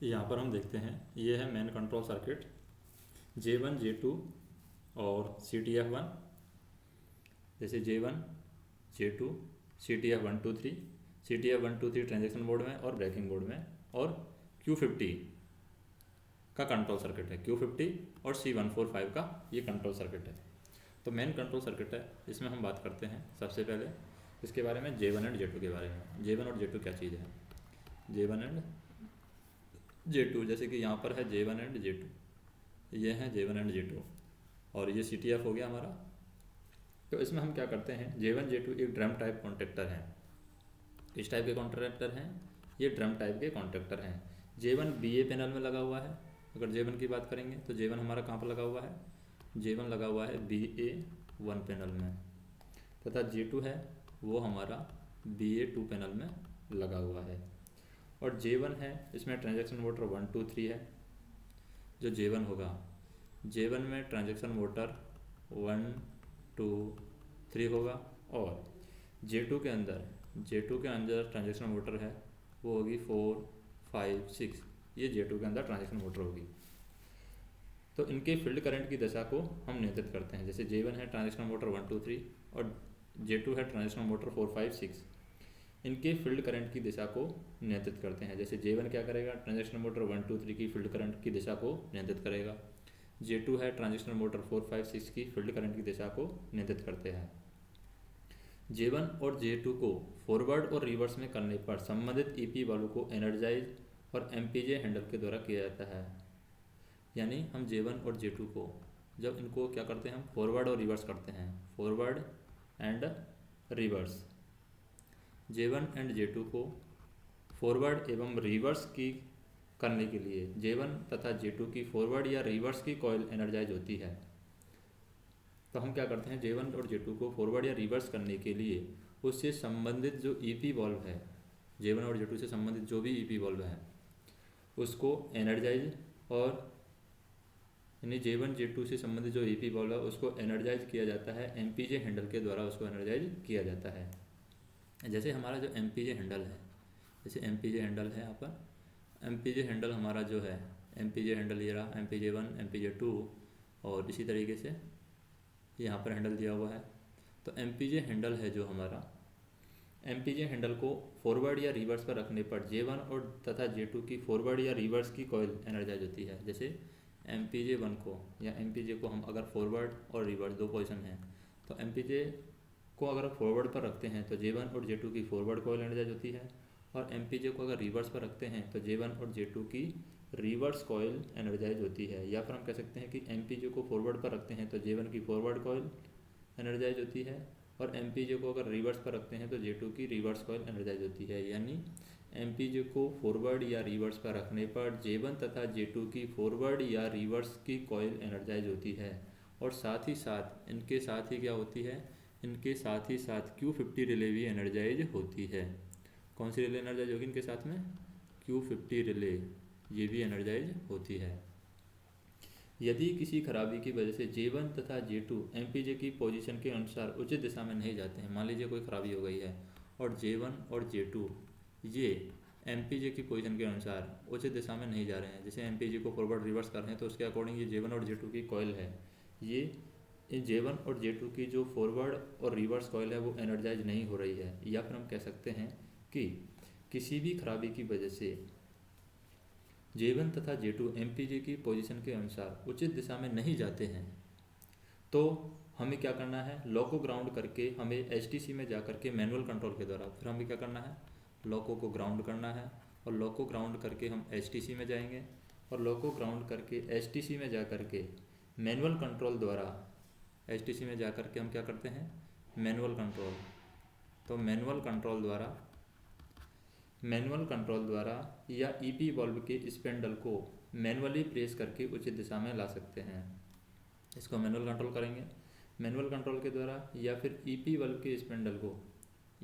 यहाँ पर हम देखते हैं ये है main control circuit J1 J2 और CTF1। जैसे J1 J2 CTF123 CTF123 transaction mode में और ब्रेकिंग मोड में, और Q50 का कंट्रोल सर्किट है, Q50 और C145 का ये कंट्रोल सर्किट है। तो मेन कंट्रोल सर्किट है, इसमें हम बात करते हैं सबसे पहले इसके बारे में J1 एंड J2 के बारे में। J1 और J2 क्या चीज़ है? J1 एंड J2, जैसे कि यहाँ पर है J1 एंड J2, ये है J1 एंड J2 और ये CTF हो गया हमारा। तो इसमें हम क्या करते हैं, J1 J2 एक ड्रम टाइप कॉन्ट्रैक्टर हैं। किस टाइप के कॉन्ट्रैक्टर हैं? ये ड्रम टाइप के कॉन्ट्रैक्टर हैं। J1 BA पैनल में लगा हुआ है। अगर J1 की बात करेंगे तो J1 हमारा कहाँ पर लगा हुआ है? J1 लगा हुआ है BA1 पैनल में, तथा J2 है वो हमारा BA2 पैनल में लगा हुआ है। और J1 है, इसमें ट्रांजैक्शन मोटर 1 2 3 है। जो J1 होगा, J1 में ट्रांजैक्शन मोटर 1 2 3 होगा, और J2 के अंदर ट्रांजैक्शन मोटर है वो होगी 4 5 6। ये J2 के अंदर ट्रांजैक्शन मोटर होगी। तो इनके फील्ड करंट की दशा को हम नियंत्रित करते हैं। जैसे J1 है ट्रांजैक्शन मोटर 1 2 3 और J2 है ट्रांजैक्शन मोटर 4 5 6। इनके फील्ड करंट की दिशा को नियंत्रित करते हैं। जैसे J1 क्या करेगा, ट्रांजैक्शन मोटर 1 2 3 की फील्ड करंट की दिशा को नियंत्रित करेगा। J2 है ट्रांजैक्शन मोटर 4 5 6 की फील्ड करंट की दिशा को नियंत्रित करते हैं। J1 और J2 को फॉरवर्ड और रिवर्स में करने पर संबंधित EP वाल्व को एनर्जाइज और MPJ हैंडल के द्वारा किया जाता है। यानी हम J1 और J2 को जब इनको क्या करते हैं, हम फॉरवर्ड और रिवर्स करते हैं, forward and reverse. J1 and J2 को फॉरवर्ड एवं रिवर्स की करने के लिए J1 तथा J2 की फॉरवर्ड या रिवर्स की कॉइल एनर्जाइज होती है। तो हम क्या करते हैं, J1 और J2 को फॉरवर्ड या रिवर्स करने के लिए उससे संबंधित जो EP वाल्व है, J1 और J2 से संबंधित जो भी EP वाल्व है उसको एनर्जाइज, और यानी J1 J2 से संबंधित जो EP वाल्व है उसको एनर्जाइज किया जाता है, MPJ हैंडल के द्वारा उसको एनर्जाइज किया जाता है। जैसे हमारा जो MPJ हैंडल है, जैसे MPJ हैंडल है यहाँ पर, MPJ हैंडल हमारा जो है, MPJ हैंडल ये रहा, MPJ1 MPJ2 और इसी तरीके से यहाँ पर हैंडल दिया हुआ है। तो MPJ हैंडल है जो हमारा, MPJ हैंडल को फॉरवर्ड या रिवर्स पर रखने पर J1 और तथा J2 की फॉरवर्ड या रिवर्स की कॉइल एनर्जाइज होती है। जैसे MPJ1 को या MPJ को हम अगर फॉरवर्ड और रिवर्स दो पोजीशन है, तो MPJ को अगर फॉरवर्ड पर रखते हैं तो J1 और J2 की फॉरवर्ड कॉइल एनर्जाइज होती है, और MPJ को अगर रिवर्स पर रखते हैं तो J1 और J2 की रिवर्स कॉइल एनर्जाइज होती है। या फिर हम कह सकते हैं कि MPJ को फॉरवर्ड पर रखते हैं तो J1 की फॉरवर्ड कॉइल एनर्जाइज होती है, और MPJ को अगर रिवर्स पर रखते हैं तो J2 की रिवर्स कॉइल एनर्जाइज होती है। यानी MPJ को फॉरवर्ड या रिवर्स पर रखने पर J1 तथा J2 की फॉरवर्ड या रिवर्स की कॉइल एनर्जाइज होती है, और साथ ही साथ इनके साथ ही क्या होती है, इनके साथ ही साथ Q50 रिले भी एनर्जाइज होती है। कौन सी रिले एनर्जाइज होगी इनके साथ में? Q50 रिले, ये भी एनर्जाइज होती है। यदि किसी खराबी की वजह से J1 तथा J2 MPJ की पोजीशन के अनुसार उचित दिशा में नहीं जाते हैं, मान लीजिए कोई खराबी हो गई है और J1 और J2 ये MPJ की पोजीशन के अनुसार उचित दिशा में नहीं जा रहे हैं, जैसे MPJ को फॉरवर्ड रिवर्स कर रहे हैं तो उसके अकॉर्डिंग ये J1 और J2 की कॉइल है, ये J1 और J2 की जो फॉरवर्ड और रिवर्स कॉइल है वो एनर्जाइज नहीं हो रही है। या फिर हम कह सकते हैं कि किसी भी खराबी की वजह से J1 तथा J2 MPJ की पोजीशन के अनुसार उचित दिशा में नहीं जाते हैं, तो हमें क्या करना है, लॉ को ग्राउंड करके हमें HTC में जा करके मैनुअल कंट्रोल के द्वारा फिर हमें क्या करना है, लॉ को ग्राउंड करना है, और लॉ को ग्राउंड करके हम HTC में जाएंगे, और लॉ को ग्राउंड करके HTC में जा करके मैनुअल कंट्रोल द्वारा HTC में जा करके हम क्या करते हैं, मैनुअल कंट्रोल। तो मैनुअल कंट्रोल द्वारा या EP वाल्व के स्पेंडल को मैनुअली प्रेस करके उचित दिशा में ला सकते हैं। इसको मैनुअल कंट्रोल करेंगे मैनुअल कंट्रोल के द्वारा, या फिर EP वाल्व के स्पेंडल को,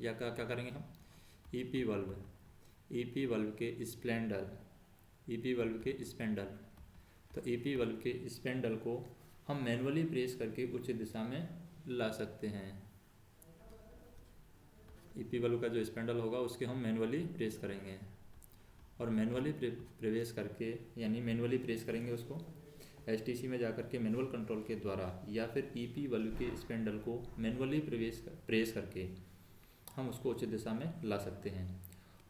या क्या क्या करेंगे हम, EP वाल्व के स्पेंडल, तो EP वाल्व के स्पेंडल को हम मैनुअली प्रेस करके उचित दिशा में ला सकते हैं। EP वाल्व का जो स्पेंडल होगा उसके हम मैनुअली प्रेस करेंगे, और मैनुअली प्रवेश करके यानी मैनुअली प्रेस करेंगे उसको एसटीसी में जाकर के मैनुअल कंट्रोल के द्वारा, या फिर ईपी वाल्व के स्पेंडल को मैनुअली प्रेस करके हम उसको उचित दिशा में ला सकते हैं।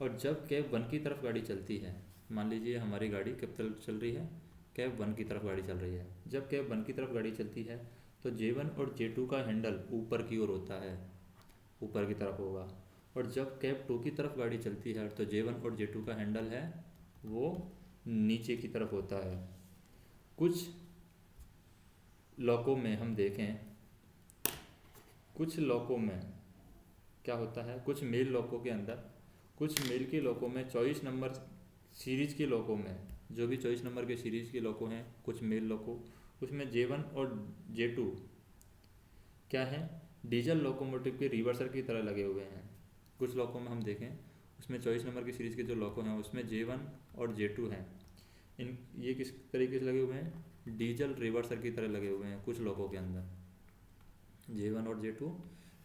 और जब कैब 1 की तरफ गाड़ी चलती है, मान लीजिए हमारी गाड़ी किस तरफ चल रही है, कैब 1 की तरफ गाड़ी चल रही है। जब कैब 1 की तरफ गाड़ी चलती है तो J1 और J2 का हैंडल ऊपर की ओर होता है, ऊपर की तरफ होगा। और जब कैब 2 की तरफ गाड़ी चलती है तो J1 और J2 का हैंडल है वो नीचे की तरफ होता है। कुछ लॉकों में हम देखें, कुछ लॉकों में क्या होता है, कुछ मेल लॉकों के अंदर, कुछ मेल के लॉकों में 24 नंबर सीरीज़ के लॉकों में, जो भी 24 नंबर के सीरीज़ के लॉकों हैं, कुछ मेल लॉकों, उसमें J1 और J2 क्या है, डीजल लोकोमोटिव के रिवर्सर की तरह लगे हुए हैं। कुछ लॉकों में हम देखें उसमें 24 नंबर की सीरीज़ के जो लॉकों हैं उसमें J1 और J2 हैं, इन ये किस तरीके से लगे हुए हैं, डीजल रिवर्सर की तरह लगे हुए हैं। कुछ लॉकों के अंदर J1 और J2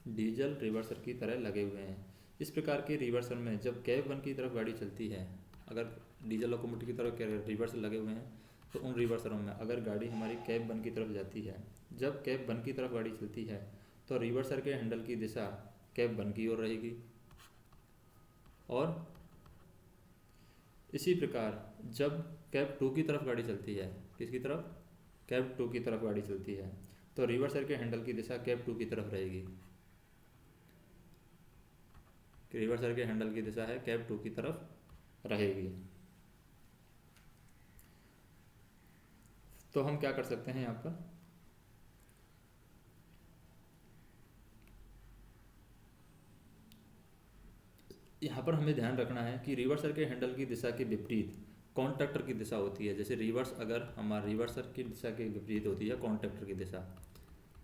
डीजल रिवर्सर की तरह लगे हुए हैं। इस प्रकार के रिवर्सर में जब कैब 1 की तरफ गाड़ी चलती है, अगर डीजल लोकोमोटिव की तरफ रिवर्सर लगे हुए हैं, तो उन रिवर्सरों में अगर गाड़ी हमारी कैब 1 की तरफ जाती है, जब कैब 1 की तरफ गाड़ी चलती है तो रिवर्सर के हैंडल की दिशा कैब 1 की ओर रहेगी। और इसी प्रकार जब कैब 2 की तरफ गाड़ी चलती है, किसकी तरफ, कैब 2 की तरफ गाड़ी चलती है, तो रिवर्सर के हैंडल की दिशा कैब 2 की तरफ रहेगी। रिवर्सर के हैंडल की दिशा है कैब 2 की तरफ रहेगी। तो हम क्या कर सकते हैं, यहाँ पर हमें ध्यान रखना है कि रिवर्सर के हैंडल की दिशा के विपरीत कॉन्टैक्टर की दिशा होती है। जैसे रिवर्स, अगर हमारा रिवर्सर की दिशा के विपरीत होती है कॉन्टैक्टर की दिशा,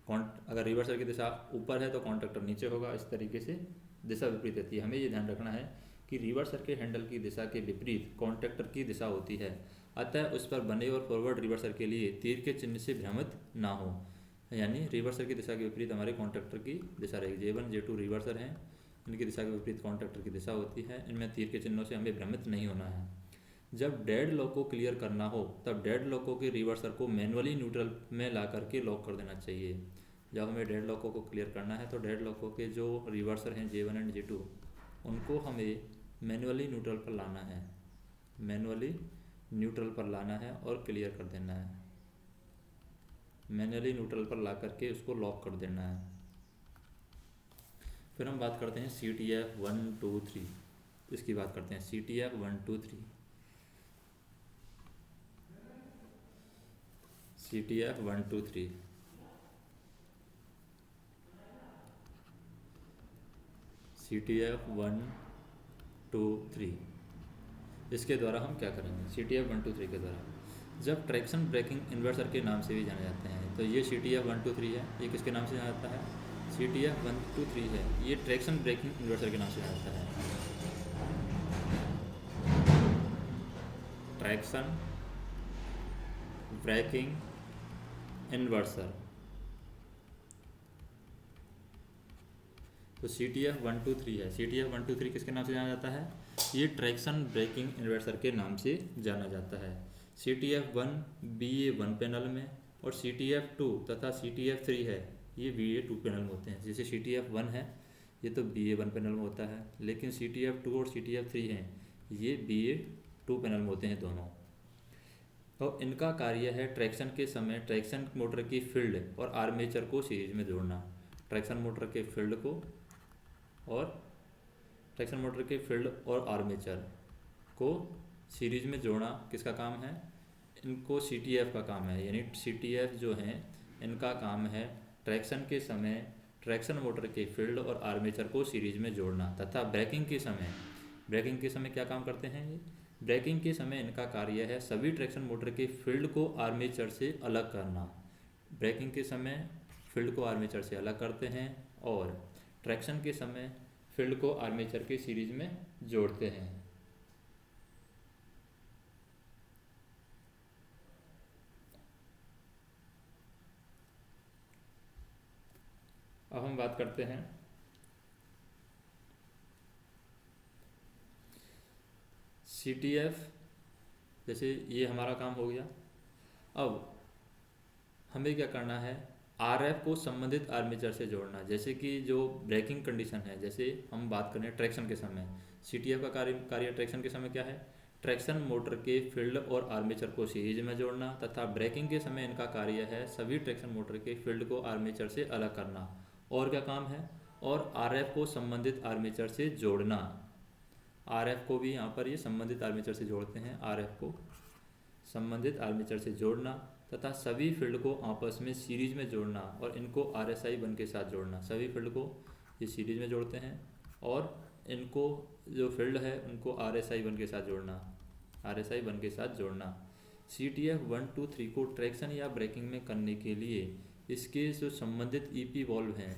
अगर रिवर्सर की दिशा ऊपर है तो कॉन्टैक्टर नीचे होगा। इस तरीके से दिशा विपरीत रहती है। हमें ये ध्यान रखना है कि रिवर्सर के हैंडल की दिशा के विपरीत कॉन्टैक्टर की दिशा होती है, अतः उस पर बने और फॉरवर्ड रिवर्सर के लिए तीर के चिन्ह से भ्रमित ना हो। यानी रिवर्सर की दिशा के विपरीत हमारे कॉन्टैक्टर की दिशा रहेगी। J1 J2 रिवर्सर हैं, इनकी दिशा के विपरीत कॉन्टैक्टर की दिशा होती है। इनमें तीर के चिन्हों से हमें भ्रमित नहीं होना है। जब डेड लॉक को क्लियर करना हो तब डेड लॉकों के रिवर्सर को मैनुअली न्यूट्रल में ला करके लॉक कर देना चाहिए। जब हमें डेड लॉकों को क्लियर करना है तो डेड लॉकों के जो रिवर्सर हैं J1 एंड J2 उनको हमें मैनुअली न्यूट्रल पर लाना है, मैनुअली न्यूट्रल पर लाना है और क्लियर कर देना है। मैनुअली न्यूट्रल पर ला करके उसको लॉक कर देना है। फिर हम बात करते हैं CTF 1 2 3, इसकी बात करते हैं CTF 1 2 3। CTF 1 2 3 CTF 1 2 3 इसके द्वारा हम क्या करेंगे, CTF 1 2 3 के द्वारा जब ट्रैक्शन ब्रेकिंग इन्वर्टर के नाम से भी जाने जाते हैं, तो ये CTF 1 2 3 है। ये किसके नाम से जाना जाता है, CTF 1 2 3 है। ये ट्रैक्शन ब्रेकिंग इन्वर्टर के नाम से जाना जाता है। Traction braking inverter. तो CTF 1 2 3 है। CTF 1 2 3 किसके नाम से जाना जाता है, ये ट्रैक्शन ब्रेकिंग इन्वर्टर के नाम से जाना जाता है। CTF 1 BA1 पैनल में और CTF 2 तथा CTF 3 है, ये BA2 पैनल में होते हैं। जैसे CTF 1 है ये तो BA1 पैनल में होता है, लेकिन CTF 2 और CTF 3 हैं ये BA2 पैनल में होते हैं दोनों। और इनका कार्य है ट्रैक्शन के समय ट्रैक्शन मोटर की फील्ड और आर्मेचर को सीरीज में जोड़ना। ट्रैक्शन मोटर के फील्ड को और ट्रैक्शन मोटर के फील्ड और आर्मेचर को सीरीज में जोड़ना किसका काम है, इनको CTF का काम है। यानी CTF जो हैं इनका काम है ट्रैक्शन के समय ट्रैक्शन मोटर के फील्ड और आर्मेचर को सीरीज में जोड़ना। तथा ब्रेकिंग के समय क्या काम करते हैं ये, ब्रेकिंग के समय इनका कार्य है सभी ट्रैक्शन मोटर के फील्ड को आर्मेचर से अलग करना। ब्रेकिंग के समय फील्ड को आर्मेचर से अलग करते हैं और ट्रैक्शन के समय फील्ड को आर्मेचर के सीरीज में जोड़ते हैं। अब हम बात करते हैं CTF, जैसे ये हमारा काम हो गया। अब हमें क्या करना है, RF को संबंधित आर्मेचर से जोड़ना। जैसे कि जो ब्रेकिंग कंडीशन है, जैसे हम बात करें ट्रैक्शन के समय, CTF का कार्य ट्रैक्शन के समय क्या है, ट्रैक्शन मोटर के फील्ड और आर्मेचर को सीरीज में जोड़ना, तथा ब्रेकिंग के समय इनका कार्य है सभी ट्रैक्शन मोटर के फील्ड को आर्मेचर से अलग करना। और क्या काम है, और RF को संबंधित आर्मेचर से जोड़ना। RF को भी यहाँ पर ये संबंधित आर्मेचर से जोड़ते हैं, RF को संबंधित आर्मेचर से जोड़ना, तथा सभी फील्ड को आपस में सीरीज में जोड़ना और इनको RSI 1 के साथ जोड़ना। सभी फील्ड को ये सीरीज में जोड़ते हैं और इनको जो फील्ड है उनको RSI 1 के साथ जोड़ना, RSI 1 के साथ जोड़ना। CTF 1, 2, 3 को ट्रैक्शन या ब्रेकिंग में करने के लिए इसके जो संबंधित EP वॉल्व हैं,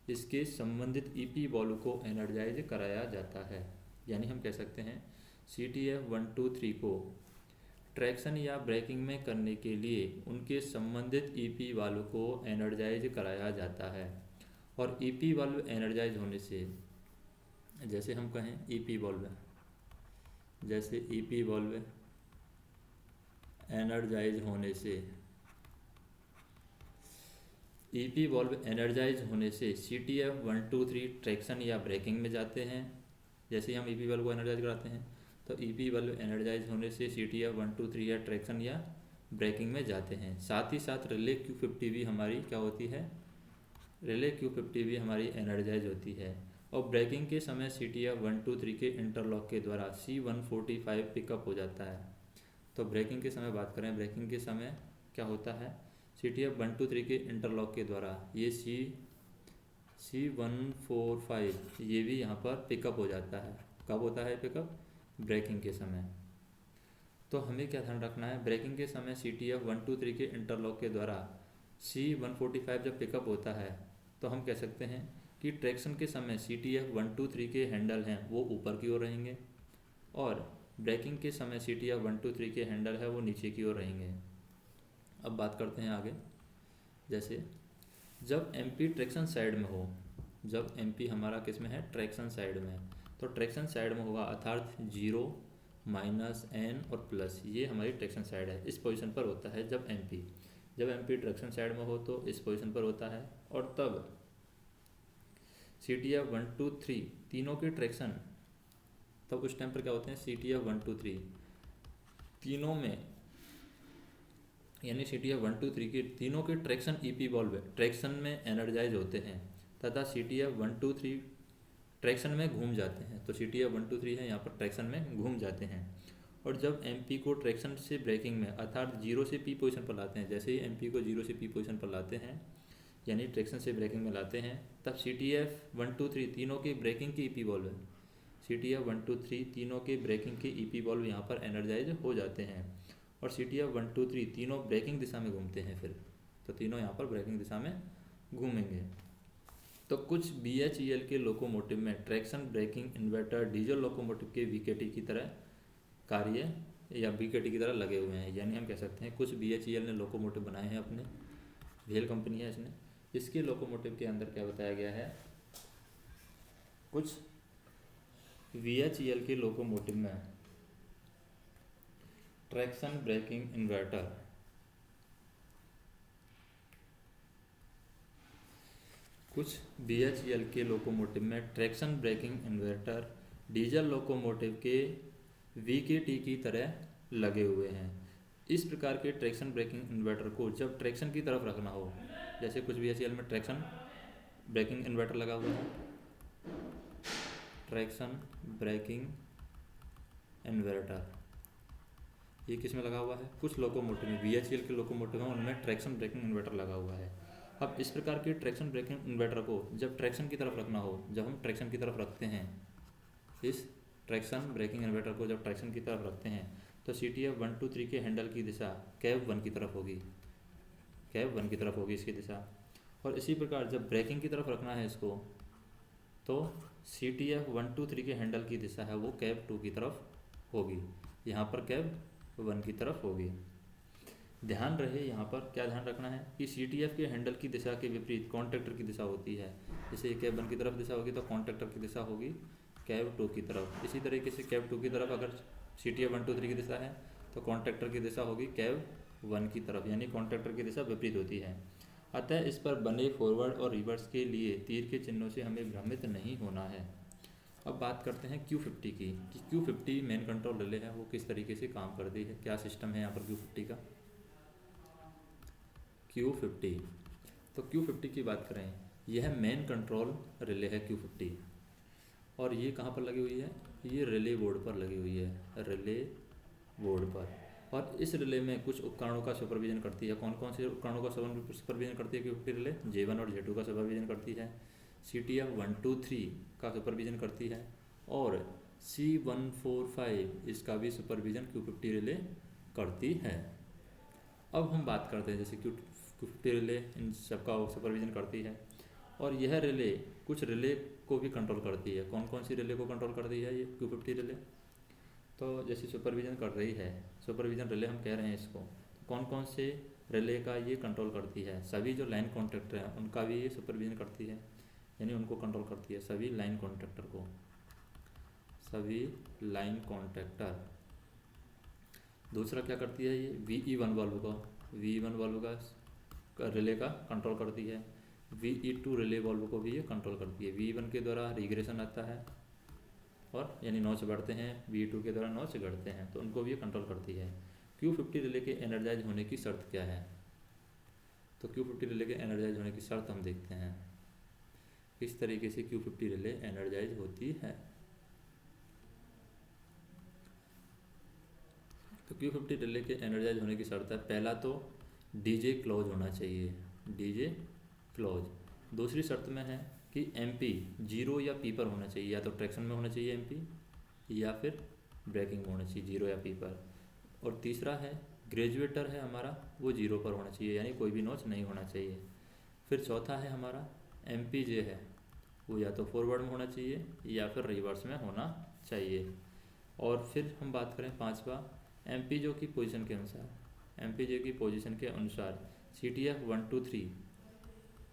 इसके संबंधित EP वॉल्व को एनर्जाइज कराया जाता है। यानी हम कह सकते हैं CTF 1, 2, 3 को ट्रैक्शन या ब्रेकिंग में करने के लिए उनके संबंधित EP वाल्व को एनर्जाइज कराया जाता है। और EP वाल्व एनर्जाइज होने से, जैसे हम कहें EP वाल्व, जैसे EP वाल्व एनर्जाइज होने से, EP वाल्व एनर्जाइज होने से CTF 1, 2, 3 ट्रैक्शन या ब्रेकिंग में जाते हैं। जैसे हम EP वाल्व को एनर्जाइज कराते हैं तो EP वाल्व एनर्जाइज होने से CTF 1, 2, 3 या ट्रैक्शन या ब्रेकिंग में जाते हैं। साथ ही साथ रिले Q50 भी हमारी क्या होती है, रिले Q50 भी हमारी एनर्जाइज होती है। और ब्रेकिंग के समय CTF 1, 2, 3 के इंटरलॉक के द्वारा C145 पिकअप हो जाता है। तो ब्रेकिंग के समय बात करें, ब्रेकिंग के समय क्या होता है, CTF 1, 2, 3 के इंटरलॉक के द्वारा ये C145 ये भी यहाँ पर पिकअप हो जाता है। कब होता है पिकअप, ब्रेकिंग के समय। तो हमें क्या ध्यान रखना है, ब्रेकिंग के समय CTF 1, 2, 3 के इंटरलॉक के द्वारा C145 जब पिकअप होता है तो हम कह सकते हैं कि ट्रैक्शन के समय CTF 1, 2, 3 के हैंडल हैं वो ऊपर की ओर रहेंगे और ब्रेकिंग के समय CTF 1, 2, 3 के हैंडल है वो नीचे की ओर रहेंगे। अब बात करते हैं आगे। जैसे जब MP ट्रैक्शन साइड में हो, जब MP हमारा किस में है, ट्रैक्शन साइड में, तो ट्रैक्शन साइड में होगा अर्थात 0, -N और प्लस, ये हमारी ट्रैक्शन साइड है। इस पोजीशन पर होता है जब MP ट्रैक्शन साइड में हो तो इस पोजीशन पर होता है। और तब CTF 1, 2, 3 तीनों के ट्रैक्शन, तब उस टाइम पर क्या होते हैं, CTF 1, 2, 3 तीनों में, यानी CTF 1, 2, 3 के तीनों के ट्रैक्शन EP वॉल्व ट्रैक्शन में एनर्जाइज होते हैं तथा CTF 1, 2, 3 ट्रैक्शन में घूम जाते हैं। तो CTF 1, 2, 3 है यहाँ पर ट्रैक्शन में घूम जाते हैं। और जब MP को ट्रैक्शन से ब्रेकिंग में अर्थात 0 से P पोजीशन पर लाते हैं, जैसे ही MP को 0 से P पोजीशन पर लाते हैं यानी ट्रैक्शन से ब्रेकिंग में लाते हैं, तब CTF 1, 2, 3 तीनों के ब्रेकिंग के EP वॉल्व, CTF 1, 2, 3 तीनों के ब्रेकिंग के EP वॉल्व यहाँ पर एनर्जाइज हो जाते हैं। और CTF 1, 2, 3 तीनों ब्रेकिंग दिशा में घूमते हैं फिर, तो तीनों यहाँ पर ब्रेकिंग दिशा में घूमेंगे। तो कुछ BHEL के लोकोमोटिव में traction braking inverter diesel locomotive के VKT की तरह कार्य या VKT की तरह लगे हुए हैं। यानी हम कह सकते हैं कुछ BHEL ने लोकोमोटिव बनाए हैं अपने, भेल कंपनी है इसने, इसके लोकोमोटिव के अंदर क्या बताया गया है, कुछ BHEL के लोकोमोटिव में ट्रैक्शन ब्रेकिंग इन्वर्टर, कुछ BHEL के लोकोमोटिव में traction braking inverter diesel locomotive के VKT की तरह लगे हुए हैं। इस प्रकार के ट्रैक्शन ब्रेकिंग इन्वर्टर को जब ट्रैक्शन की तरफ रखना हो, जैसे कुछ BHEL में ट्रैक्शन ब्रेकिंग इन्वर्टर लगा हुआ है, ट्रैक्शन ब्रेकिंग इन्वर्टर ये किस में लगा हुआ है, कुछ लोकोमोटिव में, BHEL के लोकोमोटिव हैं उनमें ट्रैक्शन ब्रेकिंग इन्वर्टर लगा हुआ है। अब इस प्रकार के ट्रैक्शन ब्रेकिंग इन्वर्टर को जब ट्रैक्शन की तरफ रखना हो, जब हम ट्रैक्शन की तरफ रखते हैं, इस ट्रैक्शन ब्रेकिंग इन्वर्टर को जब ट्रैक्शन की तरफ रखते हैं तो CTF 1, 2, 3 के हैंडल की दिशा कैब 1 की तरफ होगी, कैब 1 की तरफ होगी इसकी दिशा। और इसी प्रकार जब ब्रेकिंग की तरफ रखना है इसको तो CTF 1, 2, 3 के हैंडल की दिशा है वो कैब 2 की तरफ होगी, यहाँ पर कैब 1 की तरफ होगी। ध्यान रहे यहाँ पर क्या ध्यान रखना है कि CTF के हैंडल की दिशा के विपरीत कॉन्ट्रैक्टर की दिशा होती है। जैसे कैब 1 की तरफ दिशा होगी तो कॉन्ट्रैक्टर की दिशा होगी कैव 2 की तरफ। इसी तरीके से कैव 2 की तरफ अगर CTF 1 2 3 की दिशा है तो कॉन्ट्रैक्टर की दिशा होगी कैव 1 की तरफ, यानी कॉन्ट्रैक्टर की दिशा विपरीत होती है। अतः इस पर बने फॉरवर्ड और रिवर्स के लिए तीर के चिन्हों से हमें भ्रमित नहीं होना है। अब बात करते हैं Q50 की कि Q50 मेन कंट्रोल रिले है वो किस तरीके से काम करती है, क्या सिस्टम है यहाँ पर Q50 का। Q50, तो Q50 की बात करें, यह मेन कंट्रोल रिले है Q50, और ये कहाँ पर लगी हुई है, ये रिले बोर्ड पर लगी हुई है, रिले बोर्ड पर। और इस रिले में कुछ उपकरणों का सुपरविजन करती है। कौन कौन से उपकरणों का सुपरविजन करती है Q50 रिले? J1 और J2 का सुपरविजन करती है, CTF 1 2 3 का सुपरविजन करती है, और C145 इसका भी सुपरविजन Q50 रिले करती है। अब हम बात करते हैं जैसे Q50 रिले इन सबका सुपरविजन करती है, और यह रिले कुछ रिले को भी कंट्रोल करती है। कौन कौन सी रिले को कंट्रोल करती है ये Q50 रिले? तो जैसे सुपरविजन कर रही है, सुपरविजन रिले हम कह रहे हैं इसको, कौन कौन से रिले का ये कंट्रोल करती है? सभी जो लाइन कॉन्ट्रैक्टर हैं उनका भी ये सुपरविजन करती है, यानी उनको कंट्रोल करती है, सभी लाइन कॉन्ट्रैक्टर को, सभी लाइन कॉन्ट्रैक्टर। दूसरा क्या करती है ये? VE1 वाल्व का, VE1 वाल्व का रिले का कंट्रोल करती है। VE2 रिले वाल्व को भी ये कंट्रोल करती है। VE1 के द्वारा रिग्रेशन आता है और यानी नॉच बढ़ते हैं, VE2 के द्वारा नॉच घटते हैं, तो उनको भी ये कंट्रोल करती है। Q50 रिले के एनर्जाइज होने की शर्त क्या है? तो Q50 रिले के एनर्जाइज होने की शर्त हम देखते हैं किस तरीके से Q50 रिले एनर्जाइज होती है। तो Q50 रिले के एनर्जाइज होने की शर्त है, पहला तो DJ क्लोज होना चाहिए, DJ क्लोज। दूसरी शर्त में है कि MP 0 या P पर होना चाहिए, या तो ट्रैक्शन में होना चाहिए MP, या फिर ब्रेकिंग में होना चाहिए 0 या P पर। और तीसरा है ग्रेजुएटर है हमारा वो 0 पर होना चाहिए, यानी कोई भी नॉच नहीं होना चाहिए। फिर चौथा है हमारा MPJ है वो या तो फॉरवर्ड में होना चाहिए या फिर रिवर्स में होना चाहिए। और फिर हम बात करें पांचवा, MPJ की पोजीशन के अनुसार, MPJ की पोजीशन के अनुसार CTF 1 2 3,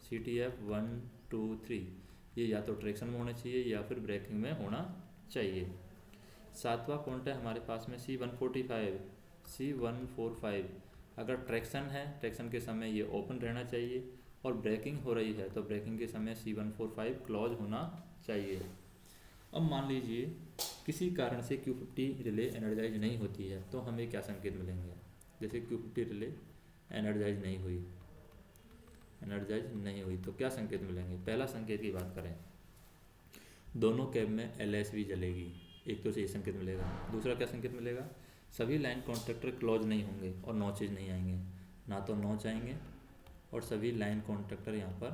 CTF 1 2 3 ये या तो ट्रैक्शन में होना चाहिए या फिर ब्रेकिंग में होना चाहिए। सातवां पॉइंट है हमारे पास में C145 अगर ट्रैक्शन है, ट्रैक्शन के समय ये ओपन रहना चाहिए, और ब्रेकिंग हो रही है तो ब्रेकिंग के समय C145 क्लोज होना चाहिए। अब मान लीजिए किसी कारण से Q50 रिले एनर्जाइज नहीं होती है तो हमें क्या संकेत मिलेंगे? जैसे Q50 रिले एनर्जाइज नहीं हुई तो क्या संकेत मिलेंगे? पहला संकेत की बात करें, दोनों कैब में LSB जलेगी, एक तो ये संकेत मिलेगा। दूसरा क्या संकेत मिलेगा? सभी लाइन कॉन्ट्रैक्टर क्लोज नहीं होंगे और नॉचेज नहीं आएंगे, ना तो नॉच आएंगे और सभी लाइन कॉन्ट्रैक्टर यहाँ पर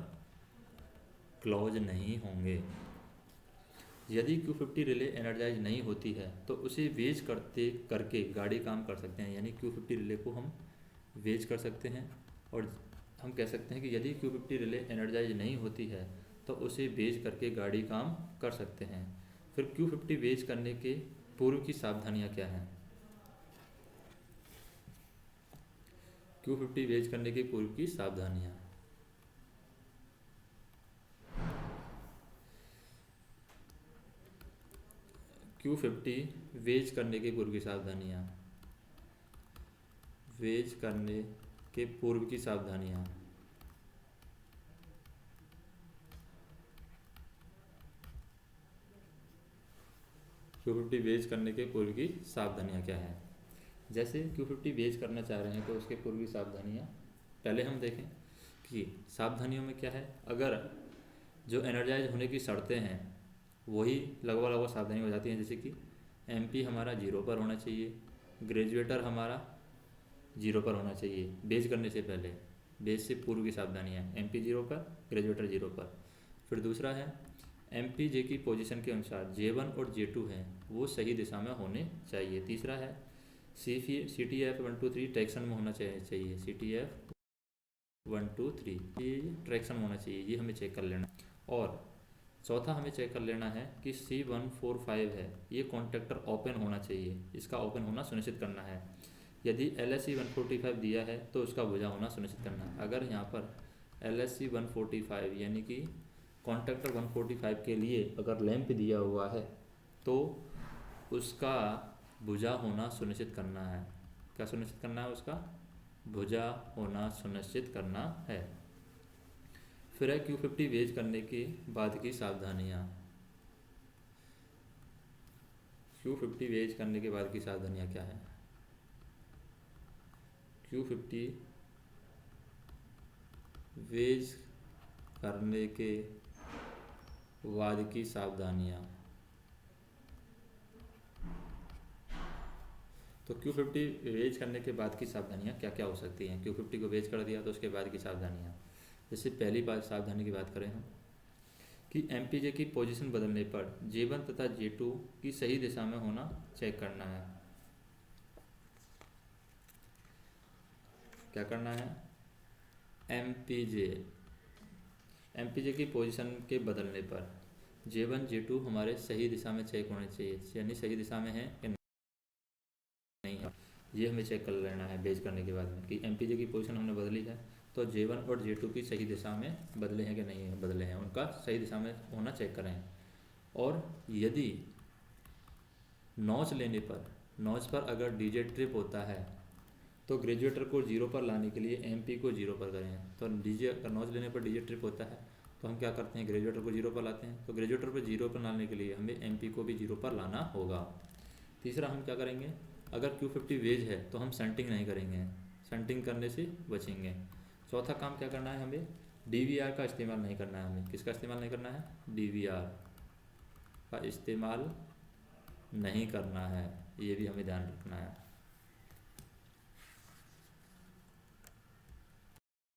क्लोज नहीं होंगे। यदि Q50 रिले एनर्जाइज नहीं होती है तो उसे वेज करके गाड़ी काम कर सकते हैं, यानी Q50 रिले को हम वेज कर सकते हैं, और हम कह सकते हैं कि यदि Q50 रिले एनर्जाइज नहीं होती है तो उसे वेज करके गाड़ी काम कर सकते हैं। फिर Q50 वेज करने के पूर्व की सावधानियां क्या हैं? Q50 वेज करने के पूर्व की सावधानियां, Q50 वेज करने के पूर्व की सावधानियां, वेज करने के पूर्व की सावधानियां। Q50 वेज करने के पूर्व की सावधानियां क्या है? जैसे Q50 वेज करना चाह रहे हैं तो उसके पूर्व की सावधानियां पहले हम देखें कि सावधानियों में क्या है। अगर जो एनर्जाइज होने की शर्तें हैं वही लगभग सावधानी हो जाती हैं, जैसे कि MP हमारा 0 पर होना चाहिए, ग्रेजुएटर हमारा 0 पर होना चाहिए बेज करने से पहले, बेज से पूर्व की सावधानियाँ, MP 0 पर, ग्रेजुएटर 0 पर। फिर दूसरा है MPJ की पोजीशन के अनुसार J1 और J2 हैं वो सही दिशा में होने चाहिए। तीसरा है CTF 1 2 3 ट्रैक्शन में होना चाहिए, CTF 1 2 3 ये ट्रैक्शन में होना चाहिए, ये हमें चेक कर लेना। और चौथा हमें चेक कर लेना है कि C145 है ये कॉन्ट्रैक्टर ओपन होना चाहिए, इसका ओपन होना सुनिश्चित करना है। यदि LSC 145 दिया है तो उसका बुझा होना सुनिश्चित करना है। अगर यहाँ पर LSC 145 यानी कि कॉन्ट्रैक्टर 145 के लिए अगर लैंप दिया हुआ है तो उसका भुजा होना सुनिश्चित करना है। क्या सुनिश्चित करना है? उसका भुजा होना सुनिश्चित करना है। फिर है Q50 वेज करने के बाद की सावधानियाँ। Q50 वेज करने के बाद की सावधानियाँ क्या है? Q50 वेज करने के बाद की सावधानियाँ। तो Q50 वेज करने के बाद की सावधानियाँ क्या क्या हो सकती हैं? Q50 को वेज कर दिया तो उसके बाद की सावधानियाँ, जैसे पहली बात सावधानी की बात करें हम कि MPJ की पोजीशन बदलने पर J1 तथा J2 की सही दिशा में होना चेक करना है। क्या करना है? MPJ की पोजीशन के बदलने पर J1 J2 हमारे सही दिशा में चेक होने चाहिए, यानी सही दिशा में है कि नहीं है, ये हमें चेक कर लेना है बेस करने के बाद में कि MPJ की पोजीशन हमने बदली है तो J1 और J2 की सही दिशा में बदले हैं कि नहीं है, बदले हैं, उनका सही दिशा में होना चेक करें। और यदि नॉच पर अगर DJ ट्रिप होता है तो ग्रेजुएटर को 0 पर लाने के लिए MP को 0 पर करें। तो अगर नॉच लेने पर DJ ट्रिप होता है तो हम क्या करते हैं? ग्रेजुएटर को 0 पर लाते हैं। तो ग्रेजुएटर पर 0 पर लाने के लिए हमें MP को भी 0 पर लाना होगा। तीसरा हम क्या करेंगे? अगर Q50 वेज है तो हम सेंटिंग नहीं करेंगे, सेंटिंग करने से बचेंगे। चौथा काम क्या करना है? हमें DVR का इस्तेमाल नहीं करना है। हमें किसका इस्तेमाल नहीं करना है? DVR का इस्तेमाल नहीं करना है, ये भी हमें ध्यान रखना है।